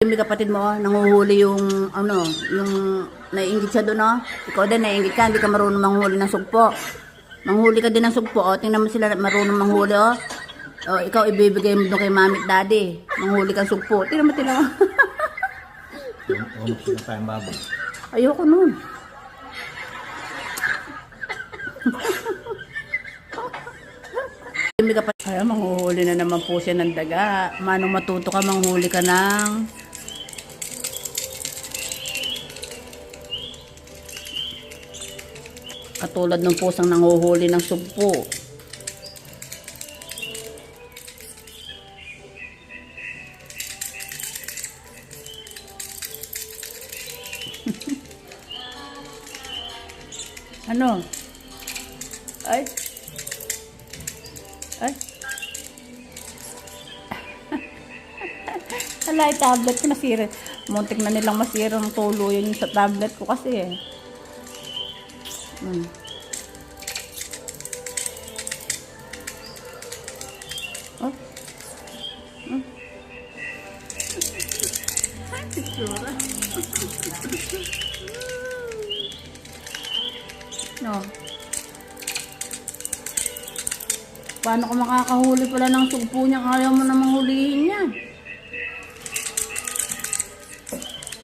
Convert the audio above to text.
May kapatid mo, nanguhuli yung, ano, yung naiingit siya doon, no? Ikaw din, naiingit ka, hindi ka marunong manghuli ng sugpo. Manghuli ka din ng sugpo, o. Tingnan mo sila marunong manghuli, o. O, ikaw ibibigay mo doon kay mami at daddy. Manghuli kang sugpo. Tingnan mo. Huwag sila tayong baboy. Ayoko nun. May kapatid. Ay, manghuhuli na naman po siya ng daga. Manong matuto ka, manghuli ka ng... Katulad ng pusang nanguhuli ng sugpo. Ano? Ay. Ay. Alay, tablet ko nasira. Muntik na nilang masira ng tulo yun sa tablet ko kasi eh. Oh. Sura. No. Paano ko makakahuli pala ng sugpo niya? Ayaw mo namang hulihin yan.